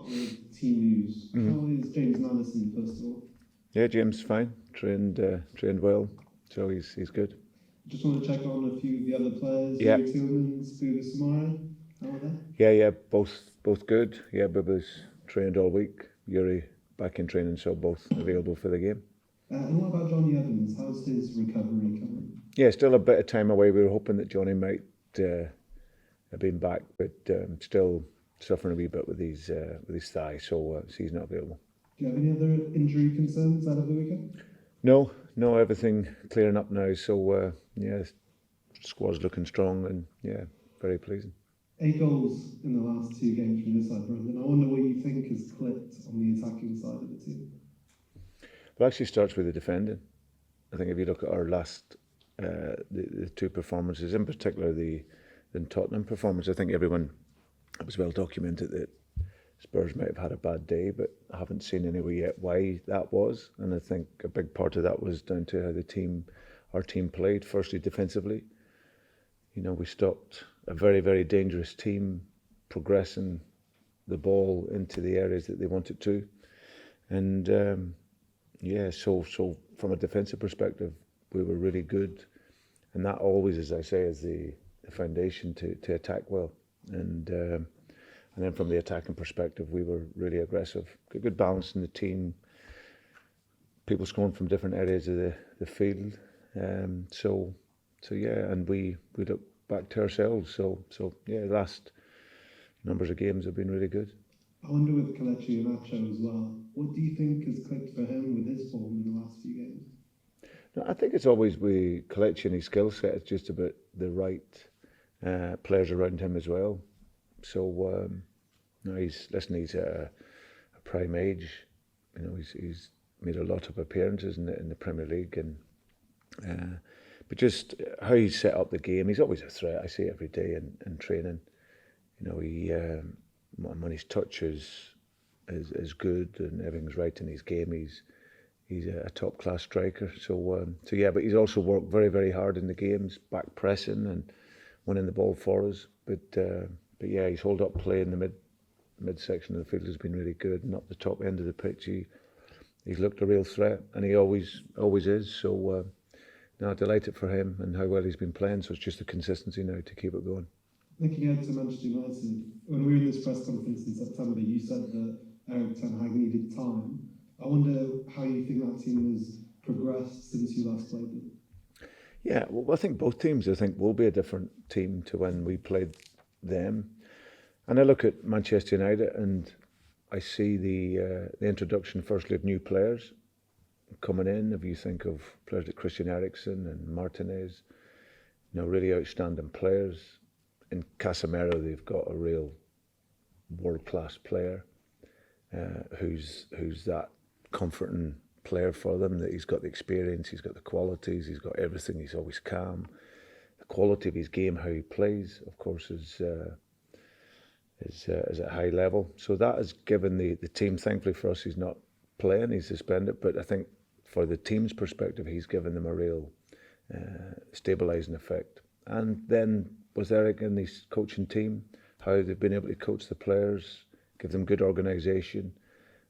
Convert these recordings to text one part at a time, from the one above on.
with team news. How is James Madison, first of all? Yeah, James fine. Trained well, so he's good. Just want to check on a few of the other players. Yeah. Yuri Tillmans, Buba Samara. How are they? Yeah, both good. Yeah, Bubba's trained all week. Yuri back in training, so both available for the game. And what about Johnny Evans? How's his recovery coming? Yeah, still a bit of time away. We were hoping that Johnny might have been back, but still suffering a wee bit with his thigh, so he's not available. Do you have any other injury concerns out of the weekend? No, everything clearing up now. So yeah, squad's looking strong and yeah, very pleasing. 8 goals in the last 2 games from this side, Brendan. I wonder what you think has clicked on the attacking side of the team. It actually starts with the defending. I think if you look at our last the 2 performances, in particular the Tottenham performance, I think it was well documented that Spurs might have had a bad day, but I haven't seen anywhere yet why that was. And I think a big part of that was down to how our team played. Firstly, defensively. You know, we stopped a very, very dangerous team progressing the ball into the areas that they wanted to. And yeah, so from a defensive perspective, we were really good. And that always, as I say, is the foundation to attack well. And then from the attacking perspective, we were really aggressive. Good balance in the team. People scoring from different areas of the field. So yeah, and we look back to ourselves. So yeah, the last numbers of games have been really good. I wonder with Kelechi Iheanacho as well, what do you think has clicked for him with his form in the last few games? No, I think it's always with Kelechi and his skill set. It's just about the right players around him as well. So no, he's at a prime age. You know, he's made a lot of appearances in the Premier League, and but just how he's set up the game, he's always a threat. I see it every day in training. You know, he when his touch is good and everything's right in his game, he's a top class striker. So yeah, but he's also worked very, very hard in the games, back pressing and winning the ball for us. But yeah, his hold up play in the mid section of the field has been really good, and up the top end of the pitch, he's looked a real threat, and he always is. So no, delighted for him and how well he's been playing. So it's just the consistency now to keep it going. Looking ahead to Manchester United, when we were in this press conference in September, you said that Erik ten Hag needed time. I wonder how you think that team has progressed since you last played them. Yeah, well, I think both teams, will be a different team to when we played them. And I look at Manchester United and I see the introduction, firstly, of new players coming in. If you think of players like Christian Eriksen and Martinez, you know, really outstanding players. In Casemiro, they've got a real world-class player who's that comforting player for them, that he's got the experience, he's got the qualities, he's got everything, he's always calm. The quality of his game, how he plays, of course, is at high level. So that has given the team, thankfully for us, he's not playing, he's suspended, but I think for the team's perspective, he's given them a real stabilising effect. And then with Eric and his coaching team, how they've been able to coach the players, give them good organisation,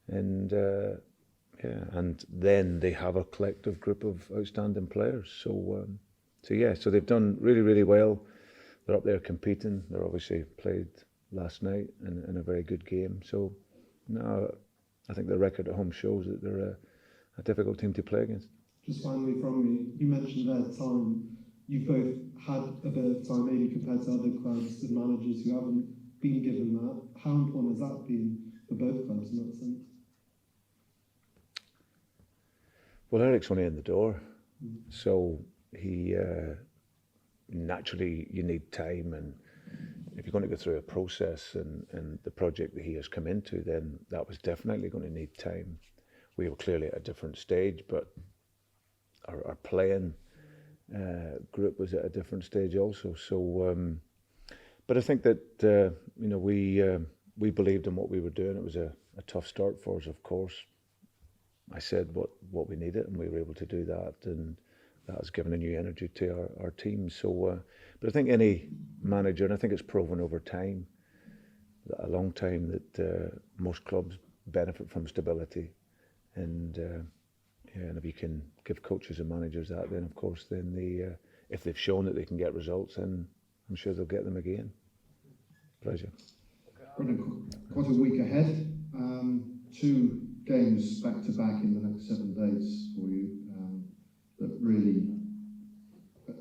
and yeah, and then they have a collective group of outstanding players. So so they've done really, really well. They're up there competing. They're obviously played last night in a very good game. So no, I think the record at home shows that they're a difficult team to play against. Just finally from you, you mentioned their time. You've both had a bit of time, maybe compared to other clubs and managers who haven't been given that. How important has that been for both clubs in that sense? Well, Eric's only in the door, so he naturally, you need time, and if you're going to go through a process and the project that he has come into, then that was definitely going to need time. We were clearly at a different stage, but our playing group was at a different stage also. So, but I think that we believed in what we were doing. It was a tough start for us, of course. I said what we needed, and we were able to do that, and that has given a new energy to our team. So, but I think any manager, and I think it's proven over time, a long time that most clubs benefit from stability, and and if you can give coaches and managers that, then of course, then if they've shown that they can get results, then I'm sure they'll get them again. Pleasure. Brendan, quite a week ahead. 2 games back to back in the next 7 days for you that really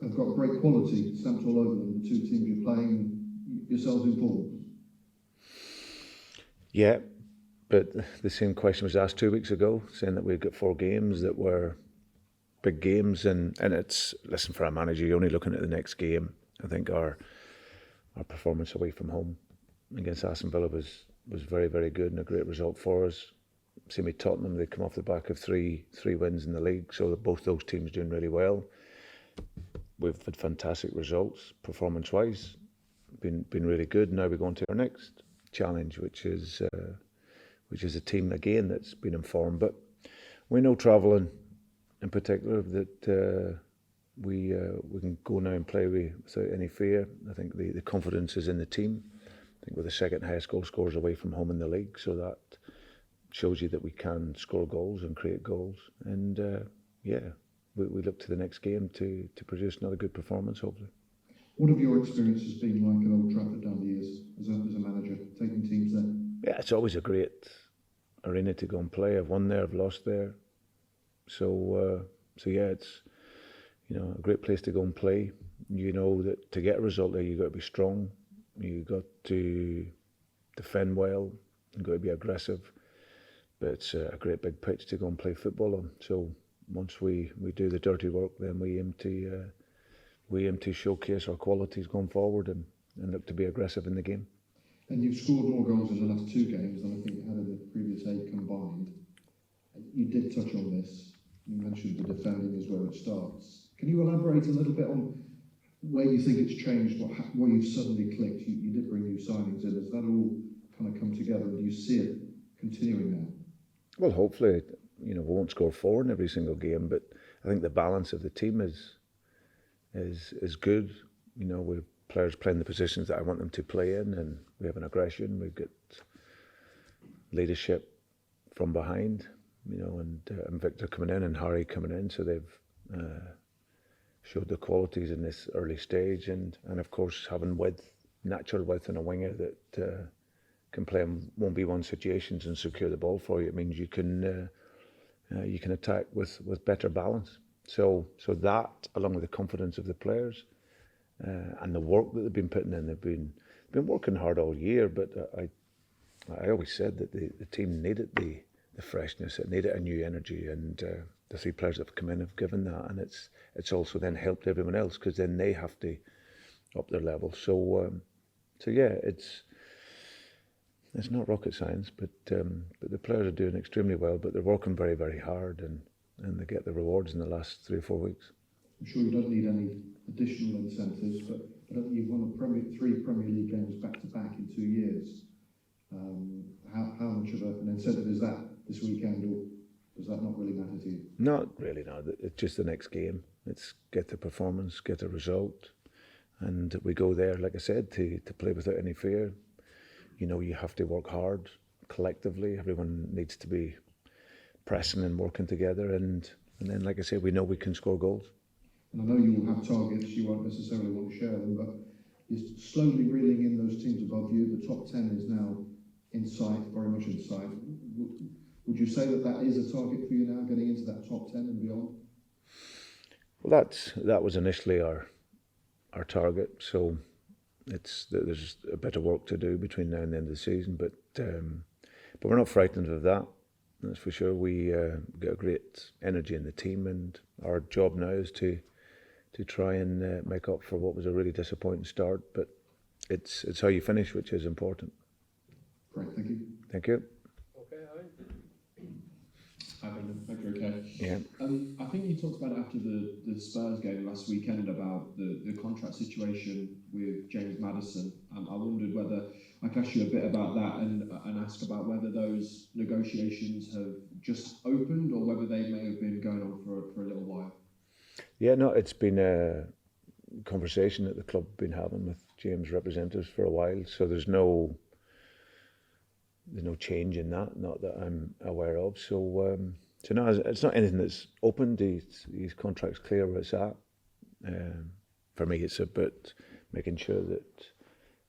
have got great quality stamped all over them. The 2 teams you're playing, yourselves in form. Yeah, but the same question was asked 2 weeks ago, saying that we've got 4 games that were big games, and it's, listen, for a manager, you're only looking at the next game. I think our performance away from home against Aston Villa was very, very good and a great result for us. Same with Tottenham, they come off the back of three wins in the league, so both those teams doing really well. We've had fantastic results performance-wise, been really good. Now we're going to our next challenge, which is a team again that's been informed. But we know travelling, in particular, that we can go now and play without any fear. I think the confidence is in the team. I think we're the second highest goal scorers away from home in the league, so that shows you that we can score goals and create goals. And we look to the next game to produce another good performance, hopefully. What have your experiences been like at Old Trafford down the years as a manager, taking teams there? Yeah, it's always a great arena to go and play. I've won there, I've lost there. So yeah, it's a great place to go and play. You know that to get a result there, you've got to be strong. You've got to defend well. You've got to be aggressive. But it's a great big pitch to go and play football on. So once we do the dirty work, then we aim to showcase our qualities going forward and look to be aggressive in the game. And you've scored more goals in the last 2 games than I think you had in the previous 8 combined. You did touch on this. You mentioned the defending is where it starts. Can you elaborate a little bit on where you think it's changed, where you've suddenly clicked? You did bring new signings in. Has that all kind of come together, and do you see it continuing now? Well, hopefully, we won't score 4 in every single game, but I think the balance of the team is good. With players playing the positions that I want them to play in, and we have an aggression. We've got leadership from behind, and Victor coming in and Harry coming in, so they've showed the qualities in this early stage, and of course having natural width in a winger that can play in 1v1 situations and secure the ball for you. It means you can attack with better balance. So that, along with the confidence of the players and the work that they've been putting in, they've been working hard all year. But I always said that the team needed the freshness, it needed a new energy, and the 3 players that have come in have given that, and it's also then helped everyone else, because then they have to up their level. So yeah, it's not rocket science, but the players are doing extremely well. But they're working very, very hard, and they get the rewards in the last 3 or 4 weeks. I'm sure you don't need any additional incentives, but you've won 3 Premier League games back to back in 2 years. How much of an incentive is that this weekend, or does that not really matter to you? Not really, no. It's just the next game. It's get the performance, get the result, and we go there, like I said, to play without any fear. You have to work hard collectively. Everyone needs to be pressing and working together, and then, like I said, we know we can score goals. And I know you will have targets, you won't necessarily want to share them, but you're slowly reeling in those teams above you. The top 10 is now in sight, very much in sight. Would you say that is a target for you now, getting into that top 10 and beyond? Well, that was initially our target, so there's a bit of work to do between now and the end of the season, but we're not frightened of that. That's for sure. We got a great energy in the team, and our job now is to try and make up for what was a really disappointing start. But it's how you finish which is important. Great, thank you. Thank you. Okay, Hi, Brendan. Hope you're okay. Yeah. I think you talked about after the Spurs game last weekend about the contract situation with James Maddison. I wondered whether I could ask you a bit about that and ask about whether those negotiations have just opened or whether they may have been going on for a little while. Yeah, no, it's been a conversation that the club have been having with James' representatives for a while, so there's no there's no change in that, not that I'm aware of. So no, it's not anything that's opened. His contract's clear where it's at. For me, it's about making sure that,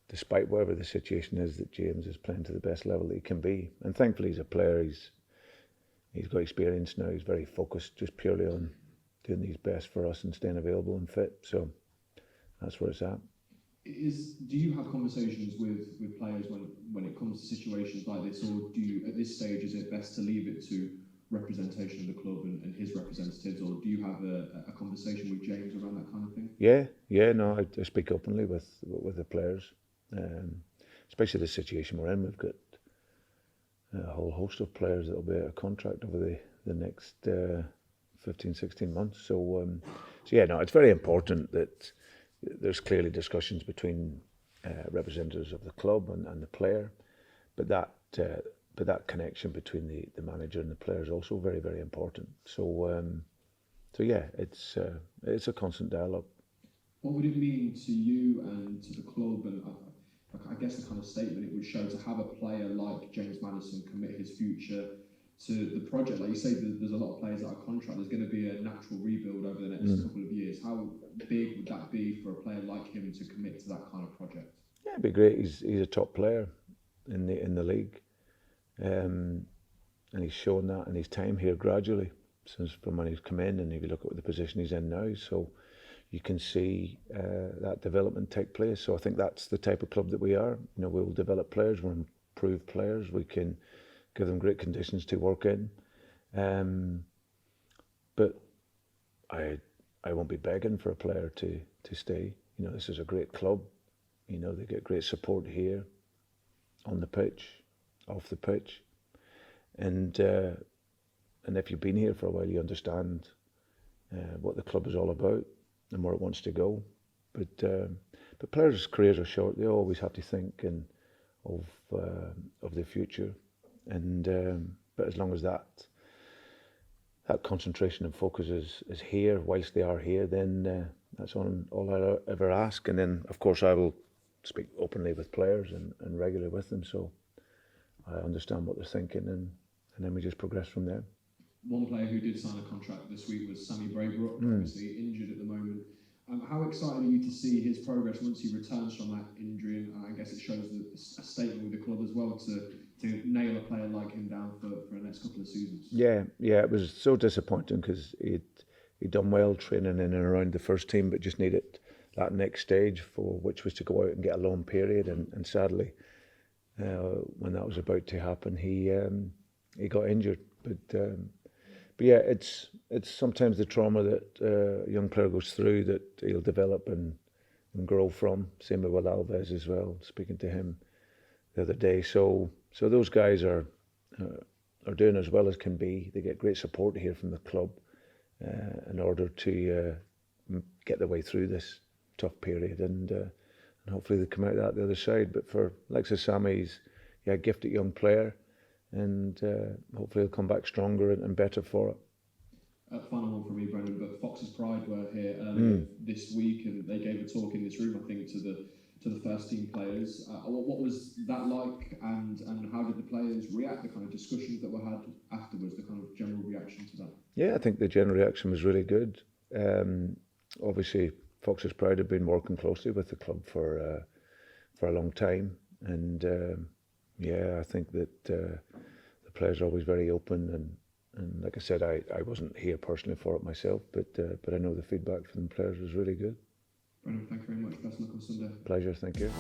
despite whatever the situation is, that James is playing to the best level that he can be. And thankfully, he's a player. He's got experience now. He's very focused just purely on doing his best for us and staying available and fit. So that's where it's at. Do you have conversations with players when it comes to situations like this, or do you, at this stage, is it best to leave it to representation of the club and his representatives, or do you have a conversation with James around that kind of thing? Yeah, no, I speak openly with the players, especially the situation we're in. We've got a whole host of players that will be out of contract over the next 15, 16 months. So yeah, no, it's very important that there's clearly discussions between representatives of the club and the player, but that connection between the manager and the player is also very, very important. So yeah, it's a constant dialogue. What would it mean to you and to the club, and I guess the kind of statement it would show, to have a player like James Maddison commit his future to the project? Like you say, there's a lot of players that are contract. There's going to be a natural rebuild over the next couple of years. How big would that be for a player like him to commit to that kind of project? Yeah, it'd be great. He's a top player in the league, and he's shown that in his time here gradually since from when he's come in. And if you look at the position he's in now, so you can see that development take place. So I think that's the type of club that we are. You know, we'll develop players, we'll improve players, we can give them great conditions to work in. But I won't be begging for a player to stay. You know, this is a great club. You know, they get great support here, on the pitch, off the pitch, and if you've been here for a while, you understand what the club is all about and where it wants to go. But players' careers are short. They always have to think of the future, but as long as that concentration and focus is here whilst they are here, then that's all I ever ask. And then, of course, I will speak openly with players and regularly with them, so I understand what they're thinking, and then we just progress from there. One player who did sign a contract this week was Sammy Braybrook, obviously injured at the moment. How excited are you to see his progress once he returns from that injury? And I guess it shows a statement with the club as well to nail a player like him down for the next couple of seasons. Yeah, it was so disappointing because he'd done well training in and around the first team, but just needed that next stage, for which was to go out and get a loan period. And sadly, when that was about to happen, he got injured. But yeah, it's sometimes the trauma that a young player goes through that he'll develop and grow from. Same with Will Alves as well, speaking to him the other day. So those guys are doing as well as can be. They get great support here from the club in order to get their way through this tough period, and hopefully they come out that the other side. But for Leicester Sammy, he's a gifted young player, and hopefully he'll come back stronger and better for it. Final one from me, Brendan, but Fox's Pride were here earlier this week, and they gave a talk in this room, I think, to the first team players. What was that like, and how did the players react? The kind of discussions that were had afterwards, the kind of general reaction to that? Yeah, I think the general reaction was really good. Obviously, Fox's Pride have been working closely with the club for a long time, and I think that the players are always very open, and like I said, I wasn't here personally for it myself, but I know the feedback from the players was really good. Brendan, thank you very much. Best of luck on Sunday. Pleasure, thank you.